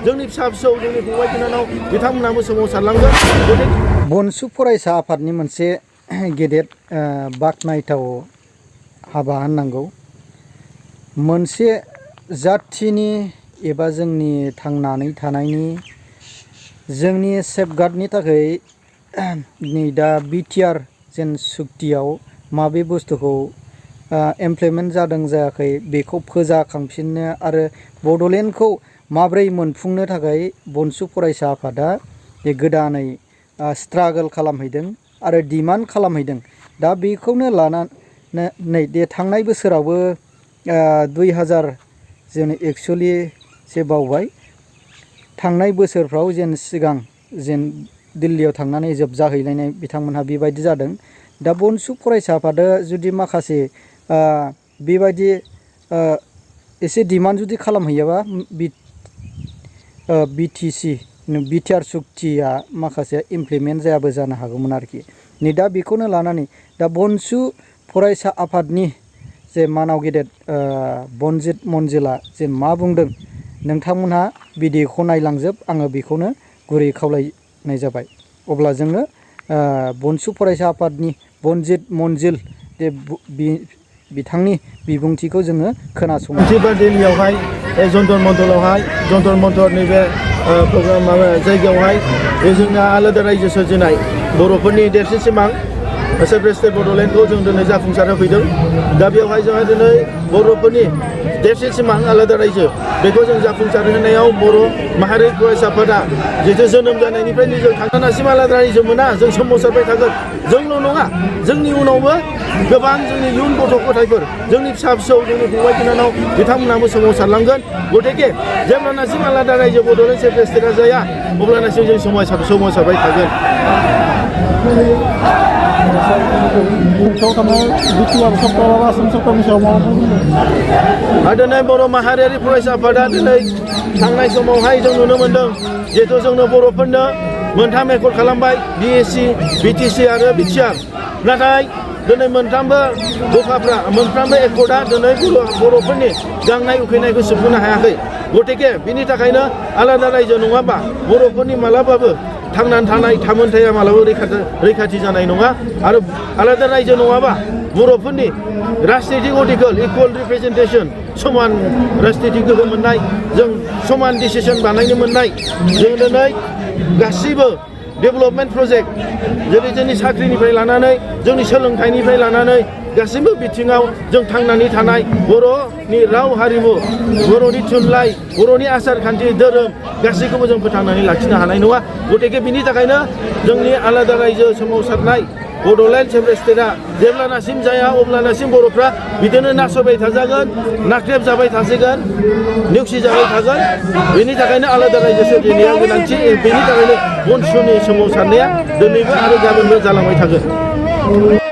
जोंनि फिसा फिसौ जोंनि फंबाय बिनानाव बिथांमोनाबो सोमावसारलांगोन। बनसु फरायसा आफादनि मोनसे गेदेर बाख्नायथाव हाबा होननांगौ। मोनसे जाथिनि एबा जोंनि थांनानै थानायनि जोंनि सेफगार्डनि थाखाय नै दा बिटिआर जेन सुक्तियाव माबे बुस्थुखौ इमप्लिमेन्ट जादों जायाखै बेखौ फोजाखांफिननो आरो बड'लेण्डखौ माब्रै मोनफुंनो थाखाय बनसु फरायसा आफादा गोदानै स्ट्रागल खालामहैदों आरो डिमान्ड खालामहैदों। दा बेखौनो लानानै थांनाय बोसोरावबो 2000 जों एक्सुवेलि एसे बावबाय, थांनाय बोसोरफ्राव जेन सिगां जेन दिल्लीयाव थांनानै जोबजाहैलायनाय बिथांमोनहा बेबायदि जादों। दा बनसु फरायसा आफादा जुदि माखासे बेबायदि एसे डिमान्ड जुदि खालामहैयाबा बिटिआर सुक्तिया माखासे इमप्लिमेन्ट जायाबो जानो हागौमोन आरोखि। नै दा बेखौनो लानानै दा बनसु फरायसा आफादनि जे मानाव गेदेर बनजित मनजिला जे मा बुंदों नोंथांमोनहा भिडिअखौ नायलांजोब, आङो बेखौनो गुरै खावलायनाय जाबाय। अब्ला जोङो बनसु फरायसा आफादनि बनजित मनजिल जे बिथांनि बिबुंथिखौ जोङो खोनासङो। दिल्लीयावहाय जन्तर मन्तरावहाय जन्तर मन्तरनि बे प्रग्राम जायगायावहाय बे जोंना आलादा रायजो सोरजिनाय बर'फोरनि देरसिन सिमां सेपारेटेड बड'लेण्डखौ जों दिनै जाफुंसार होफैदों। दा बेवहाय जोंहा दिनै बर'फोरनि देरसिन सिमां आलादा रायजो बेखौ जों जाफुंसार होनायाव बर' माहारि फरायसाफोरा जिहेतु जोनोम जानायनिफ्रायनो जों थांनासिम आलादा रायजो मोना, जों सोमावसारबाय थागोन। जोंल' नङा, जोंनि उनावबो गोबां जोंनि इयुन गथ' गथायफोर जोंनि फिसा फिसौ जोंनि फंबाय बिनानाव बिथांमोनाबो सोमावसारलांगोन। गथिखे जेब्लानासिम आलादा रायजो बड'लेण्ड सेपारेटेडआ जाया अब्लानासिम जों सोमावसारबाय थागोन। दिनै बर' माहारियारि फरायसा आफादा दिनै थांनाय समावहाय जों नुनो मोन्दों जिहेतु जोंनो बर'फोरनो मोनथाम एकर्ड खालामबाय, बिएसि, बिटिसि आरो बिटिआर। नाथाय दिनै मोनफ्रोमबो दफाफ्रा मोनफ्रोमबो एकर्डआ दिनै बर'फोरनि गांनाय उखैनायखौ सुफुंनो हायाखै। गथिखे बिनि थाखायनो आलादा रायजो नङाबा बर'फोरनि मालाबाबो थांनानै थानाय थामोनथाया मालाबाबो रैखाथि जानाय नङा। आरो आलादा रायजो नङाबा बर'फोरनि राजनितिक अधिकार इकुवेल रिप्रेजेन्टेसन समान राजनितिक गोहो मोननाय, जों समान डिसिसन बानायनो मोननाय, जों दिनै गासैबो डेभेलपमेन्ट प्रजेक्ट जेरै जोंनि साख्रिनिफ्राय लानानै जोंनि सोलोंथाइनिफ्राय लानानै गासैबो बिथिङाव जों थांनानै थानाय बर'नि राव हारिमु, बर'नि थुनलाइ, बर'नि आसार खान्थि धोरोम गासैखौबो जों फोथांनानै लाखिनो हानाय नङा। गथिखे बिनि थाखायनो जोंनि आलादा रायजो सोमावसारनाय बड'लेण्ड सेपारेटेडआ जेब्लानासिम जाया अब्लानासिम बर'फ्रा बिदिनो नासयबाय थाजागोन, नाख्रेबजाबाय थासिगोन, नेवसिजाबाय थागोन। बेनि थाखायनो आलादा रायजो सोरजिनाया गोनांथि। बेनि थाखायनो बनसुनि सोमावसारनाया दिनैबो आरो गाबोनबो जालांबाय थागोन।